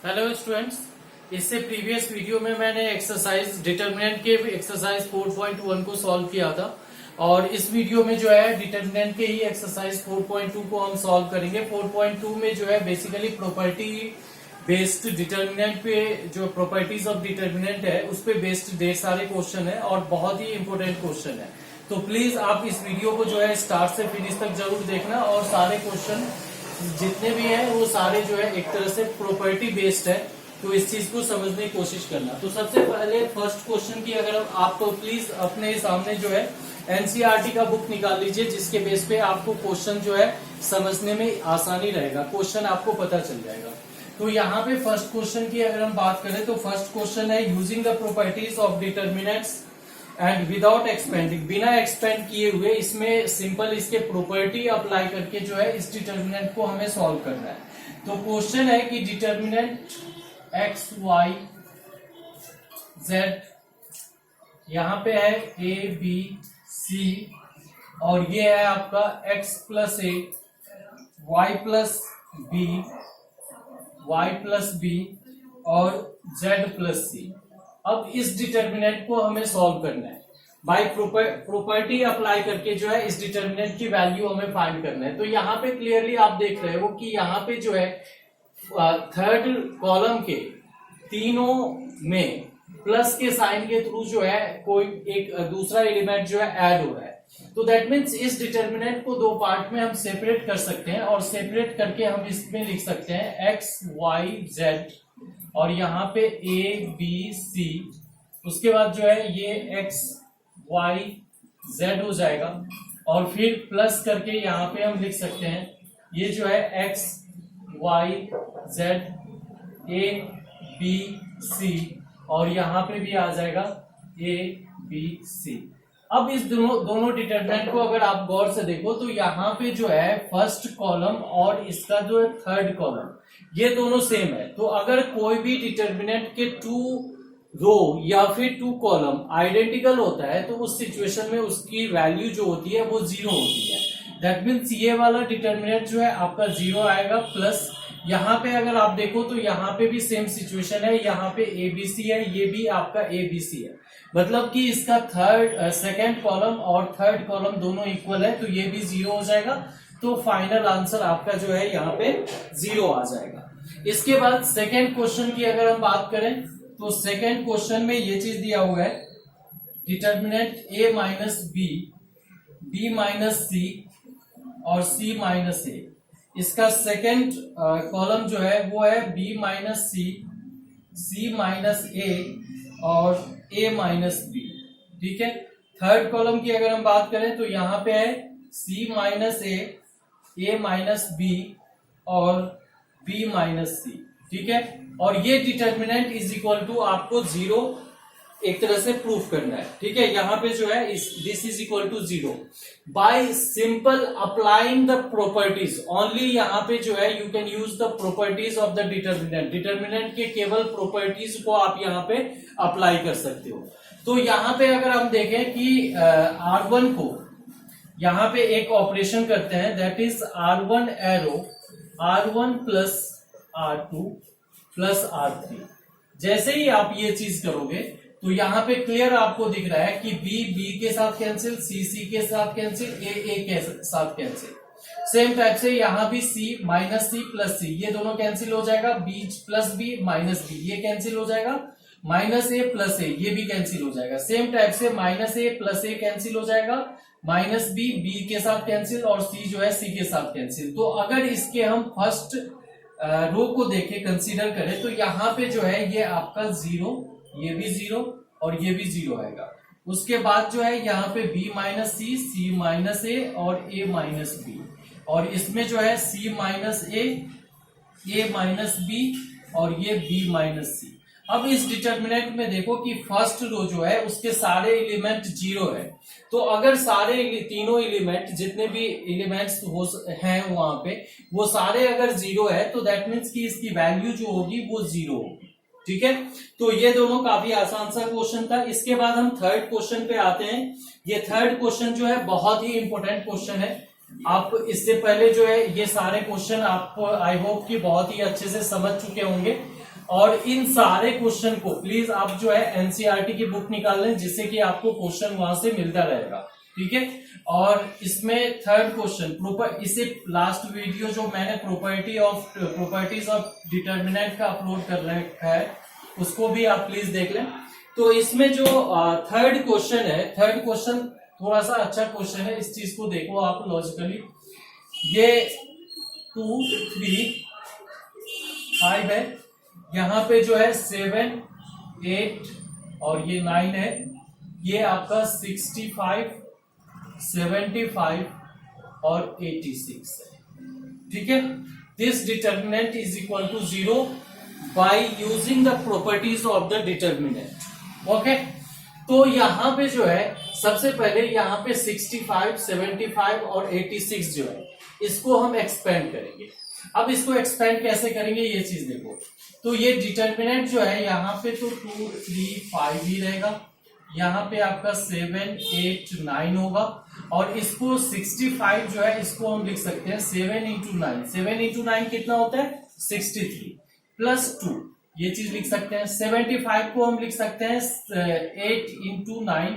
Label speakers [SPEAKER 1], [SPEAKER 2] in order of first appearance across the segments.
[SPEAKER 1] Hello students, इससे previous video में मैंने एक्सरसाइज डिटर्मिनेंट के एक्सरसाइज 4.1 को सॉल्व किया था और इस वीडियो में जो है डिटर्मिनेंट के ही एक्सरसाइज 4.2 को हम सॉल्व करेंगे। 4.2 में जो है बेसिकली प्रॉपर्टी बेस्ड डिटर्मिनेंट पे जो प्रॉपर्टीज ऑफ डिटर्मिनेंट है उस पे बेस्ड ढेर सारे क्वेश्चन है और बहुत ही इंपॉर्टेंट क्वेश्चन है। तो प्लीज आप इस वीडियो को जो है स्टार्ट से फिनिश तक जरूर देखना और सारे क्वेश्चन जितने भी हैं वो सारे जो है एक तरह से प्रॉपर्टी बेस्ड है, तो इस चीज को समझने की कोशिश करना। तो सबसे पहले फर्स्ट क्वेश्चन की अगर आप प्लीज अपने सामने जो है एनसीईआरटी का बुक निकाल लीजिए, जिसके बेस पे आपको क्वेश्चन जो है समझने में आसानी रहेगा, क्वेश्चन आपको पता चल जाएगा। तो यहाँ पे फर्स्ट क्वेश्चन की अगर हम बात करें तो फर्स्ट क्वेश्चन है using the properties of determinants and without expanding, बिना एक्सपेंड किए हुए इसमें सिंपल इसके प्रॉपर्टी अप्लाई करके जो है इस डिटर्मिनेंट को हमें सॉल्व करना है। तो क्वेश्चन है कि डिटर्मिनेंट एक्स वाई जेड, यहां पे है ए बी सी और ये है आपका एक्स प्लस ए वाई प्लस बी और जेड प्लस सी। अब इस डिटर्मिनेंट को हमें सॉल्व करना है बाय प्रॉपर्टी अप्लाई करके जो है इस डिटर्मिनेंट की वैल्यू हमें फाइंड करना है। तो यहाँ पे क्लियरली आप देख रहे हो कि यहाँ पे जो है थर्ड कॉलम के तीनों में प्लस के साइन के थ्रू जो है कोई एक दूसरा एलिमेंट जो है ऐड हो रहा है। तो दैट मीन्स इस डिटर्मिनेंट को दो पार्ट में हम सेपरेट कर सकते हैं और सेपरेट करके हम इसमें लिख सकते हैं एक्स वाई जेड और यहाँ पे ए बी सी, उसके बाद जो है ये एक्स वाई जेड हो जाएगा और फिर प्लस करके यहाँ पे हम लिख सकते हैं ये जो है X Y Z A B C और यहाँ पे भी आ जाएगा ए बी सी। अब इस दोनों डिटर्मिनेंट को अगर आप गौर से देखो तो यहाँ पे जो है फर्स्ट कॉलम और इसका जो है थर्ड कॉलम ये दोनों सेम है। तो अगर कोई भी डिटर्मिनेंट के टू रो या फिर टू कॉलम आइडेंटिकल होता है तो उस सिचुएशन में उसकी वैल्यू जो होती है वो जीरो होती है। दैट मीन्स ये वाला डिटर्मिनेंट जो है आपका जीरो आएगा। प्लस यहाँ पे अगर आप देखो तो यहाँ पे भी सेम सिचुएशन है, यहाँ पे एबीसी है, ये भी आपका एबीसी है, मतलब कि इसका सेकंड कॉलम और थर्ड कॉलम दोनों इक्वल है, तो ये भी जीरो हो जाएगा। तो फाइनल आंसर आपका जो है यहाँ पे जीरो आ जाएगा। इसके बाद सेकंड क्वेश्चन की अगर हम बात करें तो सेकंड क्वेश्चन में ये चीज दिया हुआ है डिटर्मिनेंट ए माइनस बी माइनस सी और सी माइनस ए। इसका सेकंड कॉलम जो है वो है बी माइनस सी माइनस ए और ए माइनस बी, ठीक है। थर्ड कॉलम की अगर हम बात करें तो यहाँ पे है सी माइनस ए माइनस बी और बी माइनस सी, ठीक है। और ये डिटर्मिनेंट इज इक्वल टू आपको जीरो एक तरह से प्रूफ करना है, ठीक है। यहाँ पे जो है this is equal to zero by simple applying the properties only. यहाँ पे जो है you can use the properties of the determinant, determinant के केवल प्रॉपर्टीज को आप यहाँ पे अप्लाई कर सकते हो। तो यहाँ पे अगर हम देखें कि R1 को यहाँ पे एक ऑपरेशन करते हैं that is R1 arrow R1 plus R2 plus R3। जैसे ही आप ये चीज करोगे तो यहाँ पे क्लियर आपको दिख रहा है कि बी के साथ कैंसिल, सी के साथ कैंसिल, ए के साथ कैंसिल। सेम टाइप से यहाँ भी सी माइनस सी प्लस सी ये दोनों कैंसिल हो जाएगा, B plus B minus B ये कैंसिल हो जाएगा, माइनस ए प्लस ए ये भी कैंसिल हो जाएगा। सेम टाइप से माइनस ए प्लस ए कैंसिल हो जाएगा, माइनस बी के साथ कैंसिल और सी जो है सी के साथ कैंसिल। तो अगर इसके हम फर्स्ट रो को देखें कंसीडर करें तो यहाँ पे जो है ये आपका जीरो, ये भी जीरो और ये भी जीरो आएगा। उसके बाद जो है यहाँ पे बी माइनस सी माइनस ए और ए माइनस बी और इसमें जो है सी माइनस ए माइनस बी और ये बी माइनस सी। अब इस डिटर्मिनेंट में देखो कि फर्स्ट रो जो है उसके सारे एलिमेंट जीरो है। तो अगर सारे तीनों एलिमेंट जितने भी एलिमेंट्स हैं वहां पे वो सारे अगर जीरो है तो दैट मीन्स कि इसकी वैल्यू जो होगी वो जीरो होगी, ठीक है। तो ये दोनों काफी आसान सा क्वेश्चन था। इसके बाद हम थर्ड क्वेश्चन पे आते हैं। ये थर्ड क्वेश्चन जो है बहुत ही इंपॉर्टेंट क्वेश्चन है। आप इससे पहले जो है ये सारे क्वेश्चन आपको आई होप कि बहुत ही अच्छे से समझ चुके होंगे। और इन सारे क्वेश्चन को प्लीज आप जो है एनसीईआरटी की बुक निकाल लें, जिससे कि आपको क्वेश्चन वहां से मिलता रहेगा, ठीक है। और इसमें थर्ड क्वेश्चन, इसे लास्ट वीडियो जो मैंने प्रॉपर्टीज ऑफ डिटर्मिनेंट का अपलोड कर रखा है, उसको भी आप प्लीज देख लें। तो इसमें जो थर्ड क्वेश्चन है, थर्ड क्वेश्चन थोड़ा सा अच्छा क्वेश्चन है, इस चीज को देखो आप लॉजिकली। ये 2, 3, 5 है, यहाँ पे जो है 7, 8 और ये 9 है। ये आपका 65, 75 और 86 है, ठीक है। This determinant is equal to 0 by using the properties of the determinant. Okay, तो यहां पे जो है सबसे पहले यहाँ पे 65, 75 और 86 जो है इसको हम एक्सपेंड करेंगे। अब इसको एक्सपेंड कैसे करेंगे ये चीज देखो। तो ये डिटर्मिनेंट जो है यहाँ पे तो 2, 3, 5 ही रहेगा, यहाँ पे आपका 7, 8, 9 होगा। और इसको 65 जो है इसको हम लिख सकते हैं 7 इंटू 9। 7 इंटू 9 कितना होता है 63 प्लस 2, ये चीज लिख सकते हैं। 75 को हम लिख सकते हैं 8 इंटू 9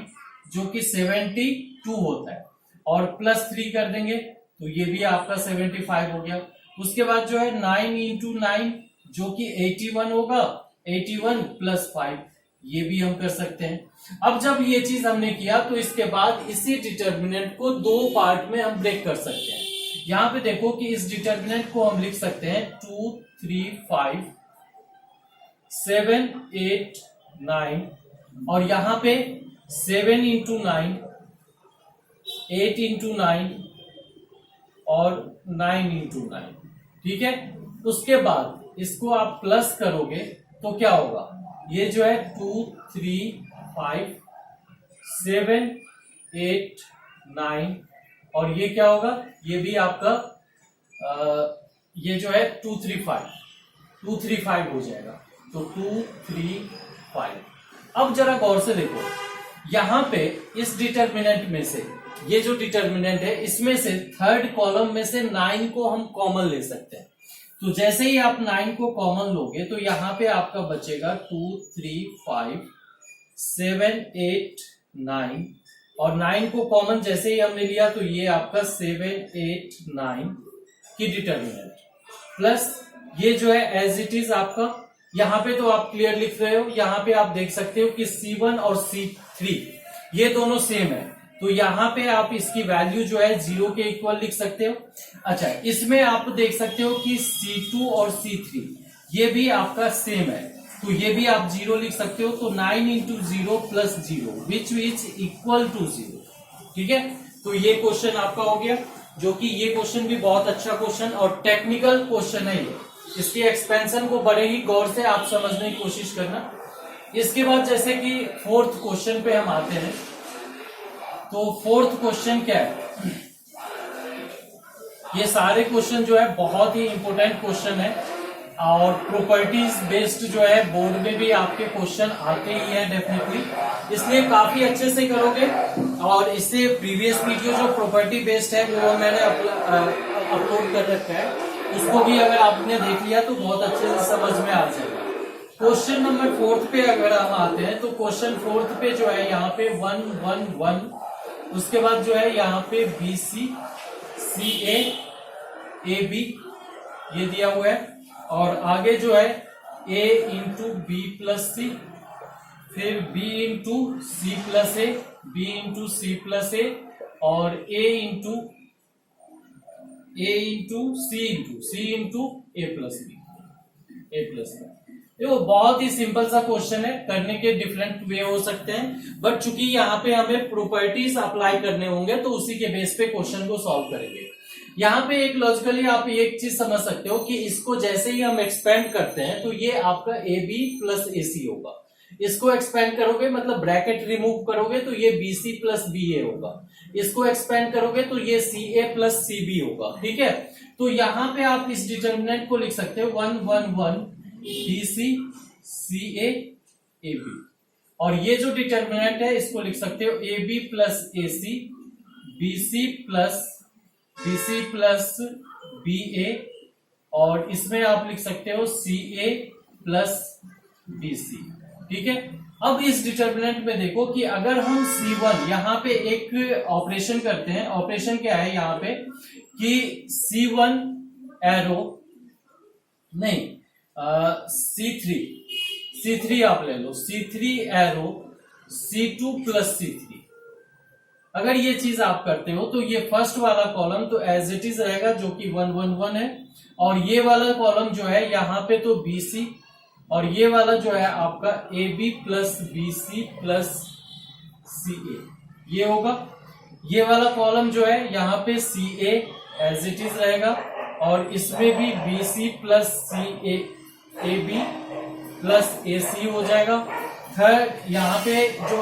[SPEAKER 1] जो कि 72 होता है, और प्लस 3 कर देंगे तो ये भी आपका 75 हो गया। उसके बाद जो है 9 इंटू 9 जो कि 81 होगा, 81 प्लस 5, ये भी हम कर सकते हैं। अब जब ये चीज हमने किया तो इसके बाद इसी डिटर्मिनेंट को दो पार्ट में हम ब्रेक कर सकते हैं। यहां पे देखो कि इस डिटर्मिनेंट को हम लिख सकते हैं 2, 3, 5, 7, 8, 9 और यहां पे 7 इंटू 9, 8 इंटू 9 और 9 इंटू 9, ठीक है। उसके बाद इसको आप प्लस करोगे तो क्या होगा, ये जो है 2, 3, 5, 7, 8, 9 और ये क्या होगा, ये भी आपका ये जो है 2, 3, 5 हो जाएगा। तो 2, 3, 5। अब जरा गौर से देखो, यहां पे इस डिटर्मिनेंट में से ये जो डिटर्मिनेंट है इसमें से थर्ड कॉलम में से 9 को हम कॉमन ले सकते हैं। तो जैसे ही आप 9 को कॉमन लोगे तो यहां पे आपका बचेगा 2, 3, 5, 7, 8, 9 और 9 को कॉमन जैसे ही हमने लिया तो ये आपका 7, 8, 9 की डिटर्मिनेंट प्लस ये जो है एज इट इज आपका, यहां पे तो आप क्लियर लिख रहे हो, यहां पे आप देख सकते हो कि C1 और C3 ये दोनों सेम है, तो यहां पे आप इसकी वैल्यू जो है 0 के इक्वल लिख सकते हो। अच्छा, इसमें आप देख सकते हो कि C2 और C3 ये भी आपका सेम है, तो ये भी आप 0 लिख सकते हो। तो 9 into 0 plus 0 which is equal to 0, ठीक है। तो ये क्वेश्चन आपका हो गया, जो कि ये क्वेश्चन भी बहुत अच्छा क्वेश्चन और टेक्निकल क्वेश्चन है ये। इसकी एक्सपेंशन को बड़े ही गौर से आप समझने की कोशिश करना। इसके बाद जैसे कि फोर्थ क्वेश्चन पे हम आते हैं, तो फोर्थ क्वेश्चन क्या है, ये सारे क्वेश्चन जो है बहुत ही इंपॉर्टेंट क्वेश्चन है और प्रॉपर्टीज बेस्ड जो है बोर्ड में भी आपके क्वेश्चन आते ही है डेफिनेटली, इसलिए काफी अच्छे से करोगे। और इससे प्रीवियस वीडियो जो प्रॉपर्टी बेस्ड है वो मैंने अपलोड कर रखा है, उसको भी अगर आपने देख लिया तो बहुत अच्छे से समझ में आ जाएगा। क्वेश्चन नंबर 4 पे अगर हम आते हैं तो क्वेश्चन 4 पे जो है यहाँ पे 1, 1, 1, उसके बाद जो है यहाँ पे BC, CA, AB ये दिया हुआ है, और आगे जो है A into B plus C, फिर B into C plus A, B into C plus A और A into C into A plus B. देखो बहुत ही सिंपल सा क्वेश्चन है, करने के डिफरेंट वे हो सकते हैं, बट चूंकि यहाँ पे हमें प्रॉपर्टीज अप्लाई करने होंगे तो उसी के बेस पे क्वेश्चन को सॉल्व करेंगे। यहाँ पे एक लॉजिकली आप एक चीज समझ सकते हो कि इसको जैसे ही हम एक्सपेंड करते हैं तो ये आपका AB प्लस AC होगा। इसको एक्सपेंड करोगे मतलब ब्रैकेट रिमूव करोगे तो ये BC प्लस BA होगा। इसको एक्सपेंड करोगे तो ये CA प्लस CB होगा, ठीक है। तो यहाँ पे आप इस डिटर्मिनेंट को लिख सकते हो 1, 1, 1 BC, CA, AB, और ये जो डिटर्मिनेंट है इसको लिख सकते हो AB plus AC, BC plus BA, और इसमें आप लिख सकते हो CA प्लस बी सी। ठीक है, अब इस डिटर्मिनेंट में देखो कि अगर हम C1 यहाँ पे एक ऑपरेशन करते हैं, ऑपरेशन क्या है यहाँ पे कि C1 एरो नहीं C3 आप ले लो, C3 arrow C2 plus C3। अगर ये चीज आप करते हो तो ये फर्स्ट वाला कॉलम तो एज इट इज रहेगा जो कि 1 1 1 है, और ये वाला कॉलम जो है यहाँ पे तो BC, और ये वाला जो है आपका AB plus BC plus CA ये होगा। ये वाला कॉलम जो है यहाँ पे CA एज इट इज रहेगा, और इसमें भी BC plus CA AB plus AC हो जाएगा। थर्ड यहाँ पे जो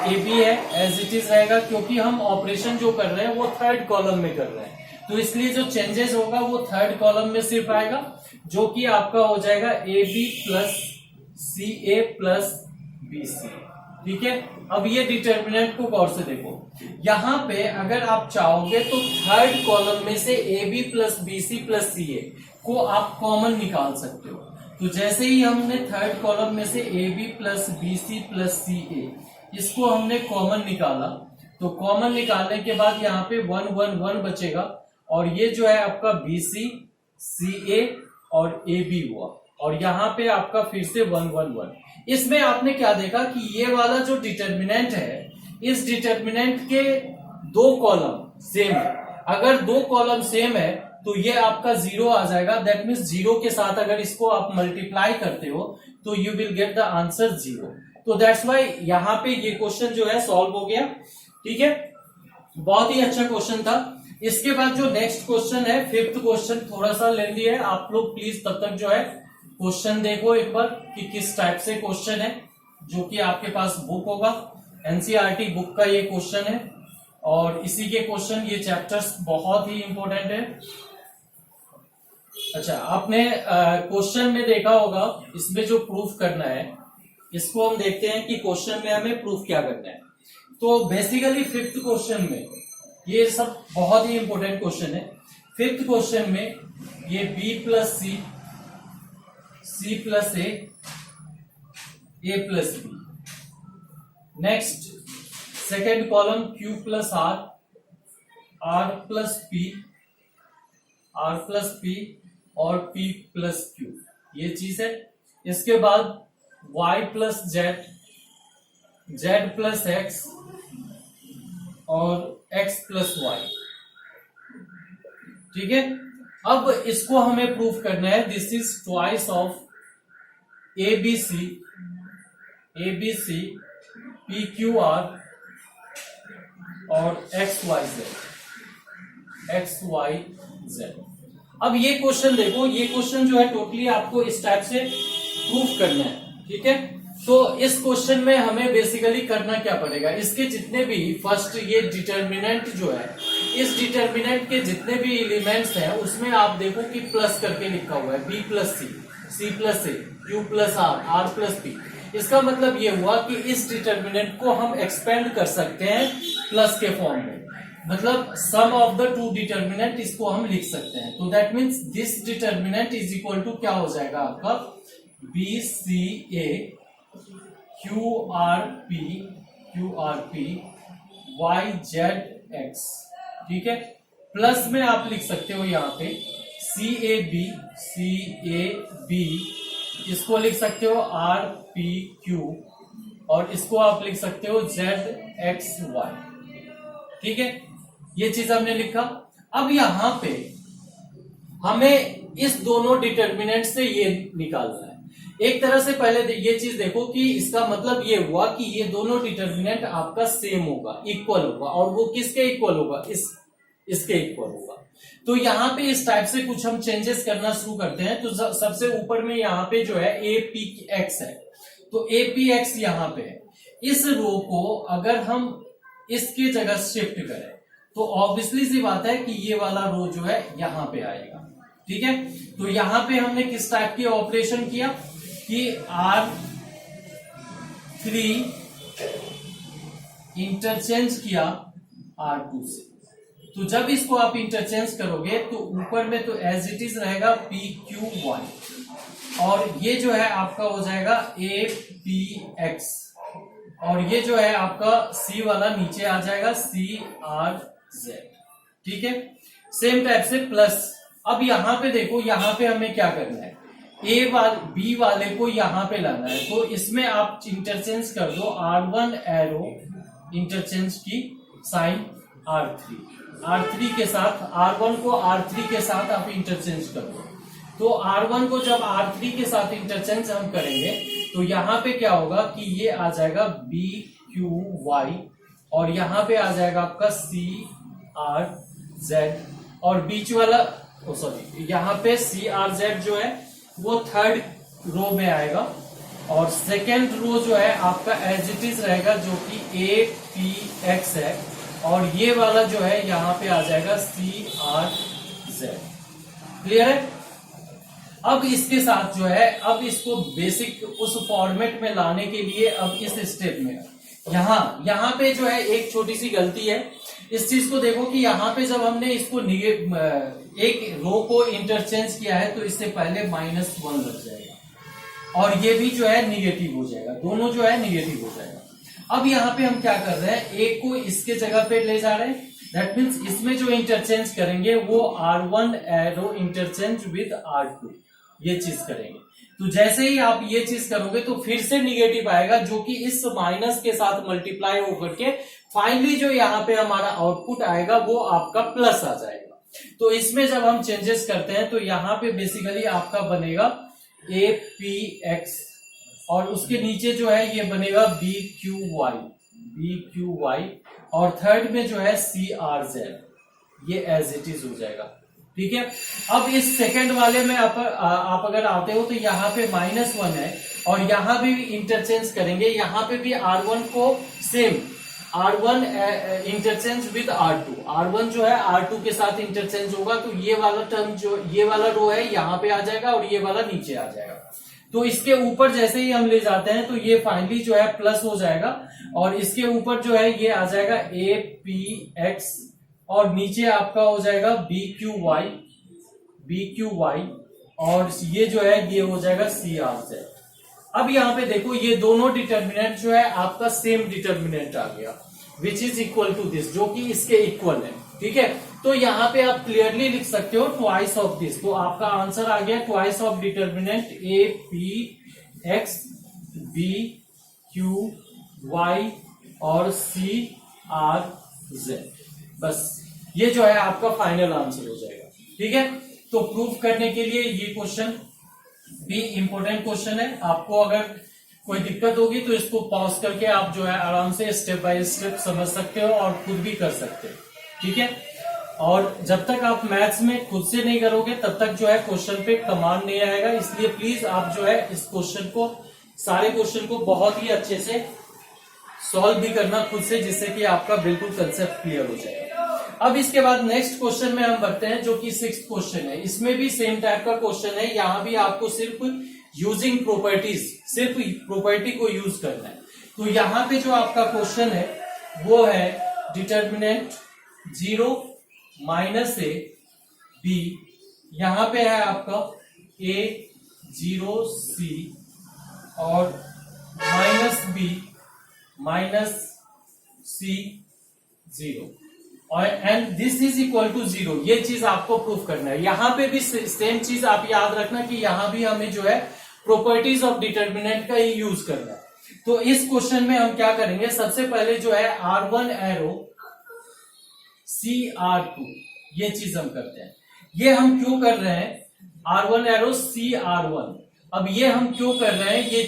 [SPEAKER 1] AB है एज इट इज रहेगा, क्योंकि हम ऑपरेशन जो कर रहे हैं वो थर्ड कॉलम में कर रहे हैं, तो इसलिए जो चेंजेस होगा वो थर्ड कॉलम में सिर्फ आएगा, जो कि आपका हो जाएगा AB plus CA plus BC। ठीक है, अब ये डिटर्मिनेंट को गौर से देखो, यहाँ पे अगर आप चाहोगे तो थर्ड कॉलम में से AB plus BC plus CA को आप कॉमन निकाल सकते हो। तो जैसे ही हमने थर्ड कॉलम में से AB plus BC plus CA इसको हमने कॉमन निकाला, तो कॉमन निकालने के बाद यहाँ पे 1 1 1 बचेगा, और ये जो है आपका BC CA और AB हुआ, और यहाँ पे आपका फिर से 1 1 1। इसमें आपने क्या देखा कि ये वाला जो डिटर्मिनेंट है, इस डिटर्मिनेंट के दो कॉलम सेम है। अगर दो कॉलम सेम है तो ये आपका 0 आ जाएगा, दैट मीन्स 0 के साथ अगर इसको आप मल्टीप्लाई करते हो तो you will get the answer 0। तो दैट्स वाई यहाँ पे ये क्वेश्चन जो है सॉल्व हो गया। ठीक है, बहुत ही अच्छा क्वेश्चन था। इसके बाद जो नेक्स्ट क्वेश्चन है, फिफ्थ क्वेश्चन, थोड़ा सा लेंदी है, आप लोग प्लीज तब तक जो है क्वेश्चन देखो एक बार कि किस टाइप से क्वेश्चन है, जो कि आपके पास बुक होगा, एनसीईआरटी बुक का ये क्वेश्चन है, और इसी के क्वेश्चन, ये चैप्टर्स बहुत ही इंपॉर्टेंट है। अच्छा, आपने क्वेश्चन में देखा होगा, इसमें जो प्रूफ करना है, इसको हम देखते हैं कि क्वेश्चन में हमें प्रूफ क्या करना है। तो बेसिकली फिफ्थ क्वेश्चन में ये सब बहुत ही इंपॉर्टेंट क्वेश्चन है। फिफ्थ क्वेश्चन में ये B plus C plus A plus B, next second column Q plus R plus P और P प्लस Q, ये चीज है। इसके बाद Y plus Z plus X और X प्लस Y। ठीक है, अब इसको हमें प्रूफ करना है, this is twice of ABC PQR और XYZ। अब ये क्वेश्चन देखो, ये क्वेश्चन जो है टोटली आपको इस टाइप से प्रूफ करना है। ठीक है, तो इस क्वेश्चन में हमें बेसिकली करना क्या पड़ेगा, इसके जितने भी फर्स्ट ये डिटर्मिनेंट जो है, इस डिटर्मिनेंट के जितने भी एलिमेंट्स हैं उसमें आप देखो कि प्लस करके लिखा हुआ है, B plus C plus A, Q plus R plus P। इसका मतलब ये हुआ कि इस डिटर्मिनेंट को हम एक्सपेंड कर सकते हैं प्लस के फॉर्म में, मतलब sum of the two determinant इसको हम लिख सकते हैं। तो that means this determinant is equal to क्या हो जाएगा आपका BCA QRP YZX। ठीक है, प्लस में आप लिख सकते हो यहाँ पे CAB इसको लिख सकते हो RPQ, और इसको आप लिख सकते हो ZXY। ठीक है, ये चीज हमने लिखा। अब यहां पे हमें इस दोनों डिटर्मिनेंट से ये निकालना है। एक तरह से पहले ये चीज देखो कि इसका मतलब ये हुआ कि ये दोनों डिटर्मिनेंट आपका सेम होगा, इक्वल होगा, और वो किसके इक्वल होगा, इसके इक्वल होगा। तो यहाँ पे इस टाइप से कुछ हम चेंजेस करना शुरू करते हैं। तो सबसे ऊपर में यहाँ पे जो है APX है, तो APX यहाँ पे है। इस रो को अगर हम इसकी जगह शिफ्ट करें तो ऑब्वियसली सी बात है कि ये वाला रो जो है यहाँ पे आएगा। ठीक है, तो यहाँ पे हमने किस टाइप की ऑपरेशन किया कि R3 इंटरचेंज किया R2 से। तो जब इसको आप इंटरचेंज करोगे तो ऊपर में तो एज इट इज रहेगा PQY। और ये जो है आपका हो जाएगा ए पी एक्स, और ये जो है आपका सी वाला नीचे आ जाएगा सी आर जेड। ठीक है, सेम टाइप से प्लस। अब यहां पे देखो, यहां पे हमें क्या करना है, बी वाले को यहां पे लाना है, तो इसमें आप इंटरचेंज कर दो R1 एरो इंटरचेंज की साइन R3 के साथ, R1 को R3 के साथ आप इंटरचेंज कर दो। तो R1 को जब R3 के साथ इंटरचेंज हम करेंगे तो यहां पे क्या होगा कि ये आ जाएगा बी क्यू वाई, और यहां पे आ जाएगा आपका सी आर जेड, और बीच वाला यहां पे सी आर जेड जो है वो थर्ड रो में आएगा, और सेकेंड रो जो है आपका एज इट इज रहेगा जो कि ए पी एक्स है, और ये वाला जो है यहां पे आ जाएगा सी आर जेड। क्लियर है? अब इसके साथ जो है, अब इसको बेसिक उस फॉर्मेट में लाने के लिए अब इस स्टेप में यहां पे जो है एक छोटी सी गलती है। इस चीज को देखो कि यहां पे जब हमने इसको एक रो को इंटरचेंज किया है तो इससे पहले -1 लग जाएगा, और ये भी जो है निगेटिव हो जाएगा, दोनों जो है निगेटिव हो जाएगा। अब यहाँ पे हम क्या कर रहे हैं, एक को इसके जगह पे ले जा रहे हैं, दैट मीन्स इसमें जो इंटरचेंज करेंगे वो R1 arrow interchange with R2, ये चीज करेंगे। तो जैसे ही आप ये चीज करोगे तो फिर से निगेटिव आएगा, जो कि इस माइनस के साथ मल्टीप्लाई होकर के फाइनली जो यहाँ पे हमारा आउटपुट आएगा वो आपका प्लस आ जाएगा। तो इसमें जब हम चेंजेस करते हैं तो यहाँ पे बेसिकली आपका बनेगा ए पी एक्स, और उसके नीचे जो है ये बनेगा बी क्यू वाई, और थर्ड में जो है सी आर जेड, ये एज इट इज हो जाएगा। ठीक है, अब इस सेकंड वाले में आप अगर आते हो तो यहाँ पे -1 है, और यहाँ भी इंटरचेंज करेंगे, यहाँ पे भी R1 को same R1 interchange with R2, R1 जो है R2 के साथ इंटरचेंज होगा, तो ये वाला टर्म जो ये वाला रो है यहाँ पे आ जाएगा, और ये वाला नीचे आ जाएगा। तो इसके ऊपर जैसे ही हम ले जाते हैं तो ये फाइनली जो है प्लस हो जाएगा, और इसके ऊपर जो है ये आ जाएगा ए पी एक्स, और नीचे आपका हो जाएगा बी क्यू वाई, और ये जो है ये हो जाएगा सी आर जेड। अब यहाँ पे देखो ये दोनों डिटर्मिनेंट जो है आपका सेम डिटर्मिनेंट आ गया, which is equal to this, जो कि इसके इक्वल है। ठीक है, तो यहाँ पे आप क्लियरली लिख सकते हो ट्वाइस ऑफ दिस, तो आपका आंसर आ गया twice of determinant A P X B Q Y और सी आर जेड। बस ये जो है आपका फाइनल आंसर हो जाएगा। ठीक है, तो प्रूफ करने के लिए ये क्वेश्चन भी इंपॉर्टेंट क्वेश्चन है। आपको अगर कोई दिक्कत होगी तो इसको पॉज करके आप जो है आराम से स्टेप बाय स्टेप समझ सकते हो और खुद भी कर सकते हो। ठीक है, और जब तक आप मैथ्स में खुद से नहीं करोगे तब तक जो है क्वेश्चन पे कमांड नहीं आएगा, इसलिए प्लीज आप जो है इस क्वेश्चन को, सारे क्वेश्चन को बहुत ही अच्छे से सॉल्व भी करना खुद से, जिससे कि आपका बिल्कुल कंसेप्ट क्लियर हो जाएगा। अब इसके बाद नेक्स्ट क्वेश्चन में हम बढ़ते हैं, जो कि 6th क्वेश्चन है। इसमें भी सेम टाइप का क्वेश्चन है, यहाँ भी आपको सिर्फ यूजिंग प्रॉपर्टीज, सिर्फ प्रॉपर्टी को यूज करना है। तो यहाँ पे जो आपका क्वेश्चन है वो है डिटर्मिनेंट 0 -a b, यहाँ पे है आपका a 0 c और -b -c 0, और and this is equal to 0, ये चीज आपको प्रूफ करना है। यहां पे भी सेम चीज आप याद रखना कि यहां भी हमें जो है प्रॉपर्टीज ऑफ डिटर्मिनेंट का ही यूज करना है। तो इस क्वेश्चन में हम क्या करेंगे, सबसे पहले जो है R1 एरो CR2, ये चीज हम करते हैं। ये हम क्यों कर रहे हैं, R1 एरो CR1, अब ये हम क्यों कर रहे हैं, ये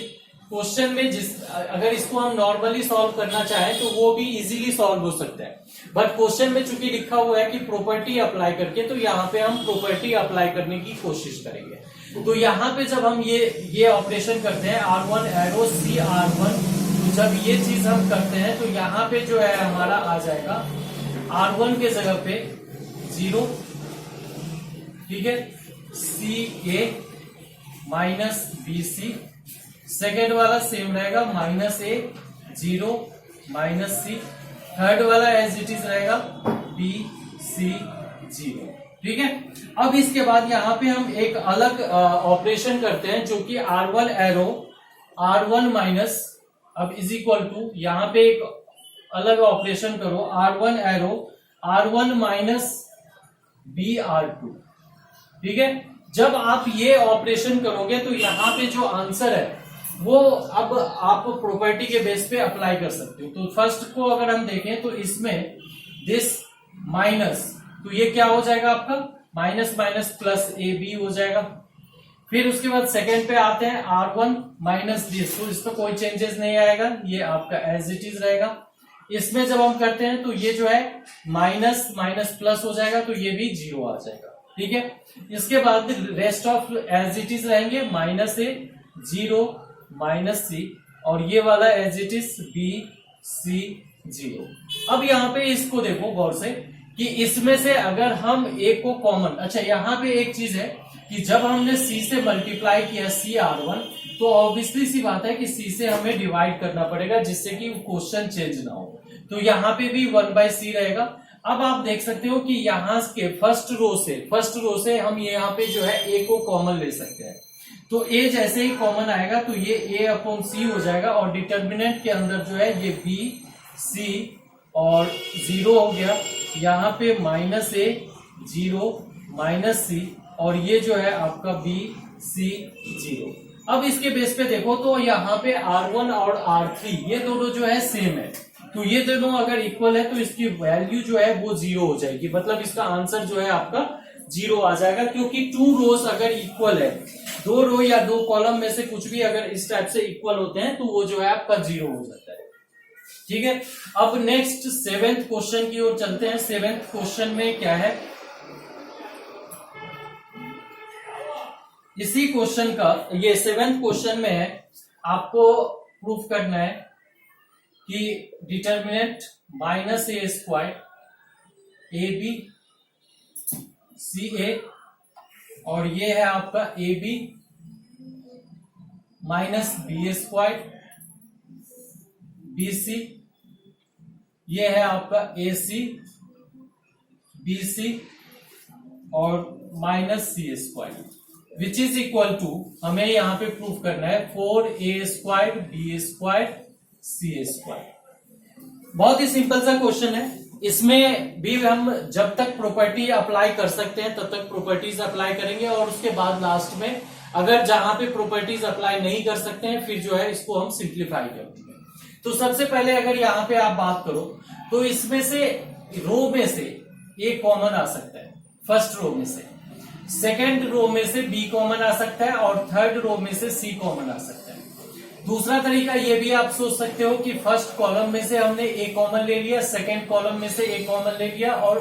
[SPEAKER 1] क्वेश्चन में अगर इसको हम नॉर्मली सॉल्व करना चाहें तो वो भी इजीली सॉल्व हो सकता है, बट क्वेश्चन में चूंकि लिखा हुआ है कि प्रॉपर्टी अप्लाई करके, तो यहाँ पे हम प्रॉपर्टी अप्लाई करने की कोशिश करेंगे। तो यहाँ पे जब हम ये ऑपरेशन करते हैं R1 एरो CR1, तो जब ये चीज हम करते हैं तो यहाँ पे जो है हमारा आ जाएगा R1 के जगह पे 0, ठीक है, CA -BC, सेकेंड वाला सेम रहेगा -A 0 -C, थर्ड वाला एज इट इज रहेगा BC 0। ठीक है। अब इसके बाद यहाँ पे हम एक अलग ऑपरेशन करते हैं जो कि R1 एरो R1 माइनस, अब इज इक्वल टू, यहाँ पे एक अलग ऑपरेशन करो, R1 arrow R1 minus BR2। ठीक है। जब आप ये ऑपरेशन करोगे तो यहाँ पे जो आंसर है वो अब आप प्रॉपर्टी के बेस पे अप्लाई कर सकते हो। तो फर्स्ट को अगर हम देखें तो इसमें दिस माइनस, तो ये क्या हो जाएगा आपका माइनस माइनस प्लस AB हो जाएगा। फिर उसके बाद सेकेंड पे आते हैं R1 माइनस दिस, तो इस पर कोई चेंजेस नहीं आएगा, ये आपका एज इट इज रहेगा। इसमें जब हम करते हैं तो ये जो है माइनस माइनस प्लस हो जाएगा, तो ये भी 0 आ जाएगा। ठीक है। इसके बाद rest of as it is रहेंगे, माइनस A 0 माइनस C, और ये वाला as it is B C 0। अब यहाँ पे इसको देखो गौर से कि इसमें से अगर हम A को कॉमन, अच्छा यहाँ पे एक चीज है कि जब हमने C से मल्टीप्लाई किया CR1, तो ऑब्वियसली सी बात है कि C से हमें डिवाइड करना पड़ेगा जिससे कि क्वेश्चन चेंज ना हो। तो यहाँ पे भी 1/C रहेगा। अब आप देख सकते हो कि यहाँ के फर्स्ट रो से हम यहाँ पे जो है A को कॉमन ले सकते हैं। तो A जैसे ही कॉमन आएगा तो ये A/C हो जाएगा, और डिटर्मिनेंट के अंदर जो है ये B C और 0 हो गया, यहाँ पे माइनस A 0 माइनस C, और ये जो है आपका B C 0। अब इसके बेस पे देखो तो यहाँ पे R1 और R3 ये दोनों जो है सेम है, तो ये दोनों अगर इक्वल है तो इसकी वैल्यू जो है वो 0 हो जाएगी, मतलब इसका आंसर जो है आपका 0 आ जाएगा। क्योंकि 2 रोज अगर इक्वल है, 2 रो या 2 कॉलम में से कुछ भी अगर इस टाइप से इक्वल होते हैं तो वो जो है आपका 0 हो जाता है। ठीक है। अब नेक्स्ट 7th क्वेश्चन की ओर चलते हैं। 7th क्वेश्चन में क्या है, इसी क्वेश्चन का, ये 7th क्वेश्चन में है, आपको प्रूफ करना है कि determinant minus A² AB CA, और ये है आपका AB माइनस BA² BC, ये है आपका AC BC और minus C², which is equal to, हमें यहां पे प्रूफ करना है 4A² BA² CA²। बहुत ही सिंपल सा क्वेश्चन है। इसमें भी हम जब तक प्रॉपर्टी अप्लाई कर सकते हैं तब तक प्रॉपर्टीज अप्लाई करेंगे, और उसके बाद लास्ट में अगर जहां पे प्रॉपर्टीज अप्लाई नहीं कर सकते हैं फिर जो है इसको हम सिंप्लीफाई करेंगे। तो सबसे पहले अगर यहाँ पे आप बात करो तो इसमें से रो में से A कॉमन आ सकता है, फर्स्ट रो में से, सेकेंड रो में से B कॉमन आ सकता है, और थर्ड रो में से C कॉमन आ सकता है। दूसरा तरीका ये भी आप सोच सकते हो कि फर्स्ट कॉलम में से हमने A कॉमन ले लिया, सेकेंड कॉलम में से A कॉमन ले लिया, और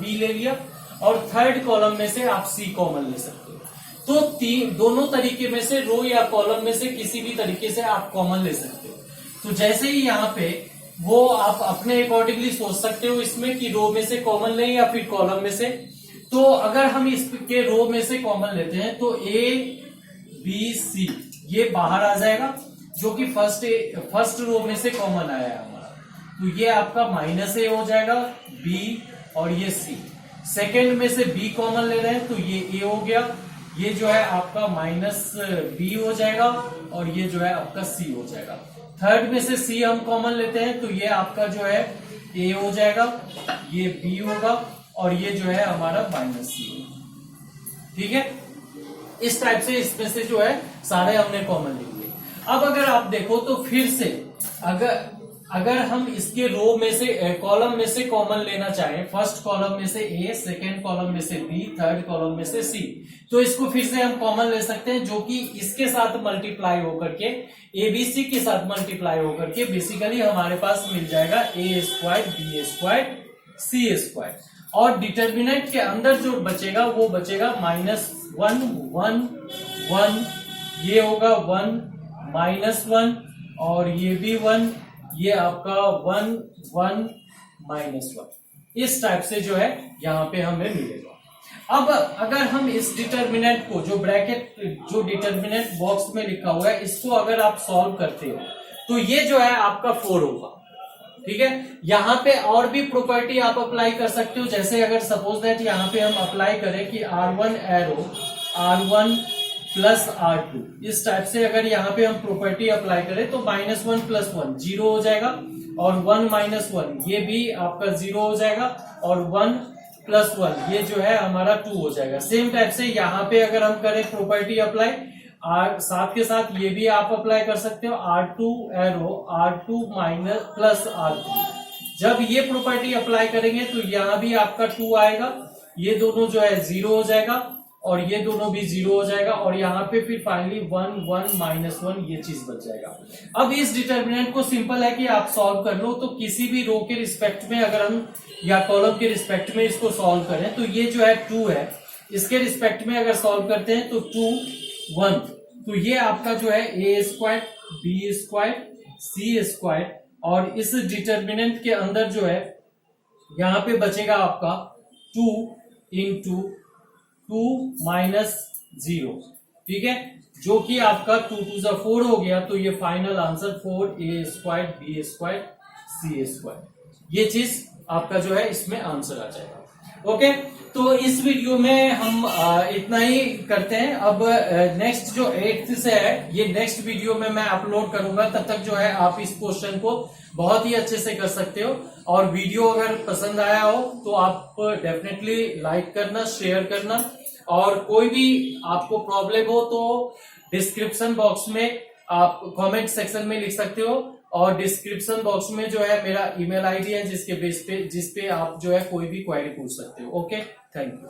[SPEAKER 1] B ले लिया, और थर्ड कॉलम में से आप C कॉमन ले सकते हो। तो दोनों तरीके में से, रो या कॉलम में से किसी भी तरीके से आप कॉमन ले सकते हो। तो जैसे ही यहाँ पे वो आप अपने अकॉर्डिंगली सोच सकते हो इसमें कि रो में से कॉमन लें या फिर कॉलम में से। तो अगर हम इसके रो में से कॉमन लेते हैं तो A B C ये बाहर आ जाएगा, जो कि फर्स्ट रो में से कॉमन आया है हमारा, तो ये आपका माइनस A हो जाएगा, B और ये C। सेकेंड में से B कॉमन ले रहे हैं तो ये A हो गया, ये जो है आपका माइनस B हो जाएगा, और ये जो है आपका C हो जाएगा। थर्ड में से C हम कॉमन लेते हैं तो ये आपका जो है A हो जाएगा, ये B होगा, और ये जो है हमारा माइनस C होगा। ठीक है। इस टाइप से इसमें से जो है सारे हमने कॉमन ले लिए। अब अगर आप देखो तो फिर से अगर हम इसके रो में से कॉलम में से कॉमन लेना चाहें, फर्स्ट कॉलम में से A, सेकेंड कॉलम में से B, थर्ड कॉलम में से C, तो इसको फिर से हम कॉमन ले सकते हैं, जो कि इसके साथ मल्टीप्लाई होकर के ABC के साथ मल्टीप्लाई होकर के बेसिकली हमारे पास मिल जाएगा A² B² C², और डिटर्मिनेंट के अंदर जो बचेगा वो बचेगा -1 1 1, ये होगा 1 -1, और ये भी 1, ये आपका 1 1 -1। इस टाइप से जो है यहाँ पे हमें मिलेगा। अब अगर हम इस डिटर्मिनेंट को, जो डिटर्मिनेंट बॉक्स में लिखा हुआ है, इसको अगर आप सॉल्व करते हो तो ये जो है आपका 4 होगा। ठीक है। यहाँ पे और भी प्रॉपर्टी आप अप्लाई कर सकते हो, जैसे अगर सपोज दैट यहाँ पे हम अप्लाई करें कि R1 arrow R1 plus R2, इस टाइप से अगर यहाँ पे हम प्रॉपर्टी अप्लाई करें तो -1 + 1 0 हो जाएगा, और 1 - 1 ये भी आपका 0 हो जाएगा, और 1 + 1 ये जो है हमारा 2 हो जाएगा। सेम टाइप से यहाँ पे अगर हम करें प्रॉपर्टी अप्लाई, साथ के साथ ये भी आप अप्लाई कर सकते हो, R2 arrow R2 plus R3। जब ये प्रॉपर्टी अप्लाई करेंगे तो यहाँ भी आपका 2 आएगा, ये दोनों जो है 0 हो जाएगा, और ये दोनों भी 0 हो जाएगा, और यहाँ पे फिर फाइनली 1 1 -1 ये चीज बच जाएगा। अब इस डिटर्मिनेंट को सिंपल है कि आप सॉल्व कर लो, तो किसी भी रो के रिस्पेक्ट में अगर हम या कॉलम के रिस्पेक्ट में इसको सॉल्व करें तो ये जो है 2 है, इसके रिस्पेक्ट में अगर सॉल्व करते हैं तो 2 1, तो ये आपका जो है a² b² c², और इस डिटर्मिनेंट के अंदर जो है यहां पे बचेगा आपका 2 × 2 - 0, ठीक है, जो कि आपका 2 2 4 हो गया, तो ये final answer 4a² b² c², ये चीज आपका जो है इसमें आंसर आ जाएगा। ओके, तो इस वीडियो में हम इतना ही करते हैं। अब नेक्स्ट जो 8th से है, ये नेक्स्ट वीडियो में मैं अपलोड करूंगा, तब तक जो है आप इस क्वेश्चन को बहुत ही अच्छे से कर सकते हो। और वीडियो अगर पसंद आया हो तो आप डेफिनेटली लाइक करना, शेयर करना, और कोई भी आपको प्रॉब्लम हो तो डिस्क्रिप्शन बॉक्स में आप कमेंट सेक्शन में लिख सकते हो, और डिस्क्रिप्शन बॉक्स में जो है मेरा ईमेल आईडी है, जिसके बेस पे जिसपे आप जो है कोई भी क्वेरी पूछ सकते हो। Okay, thank you.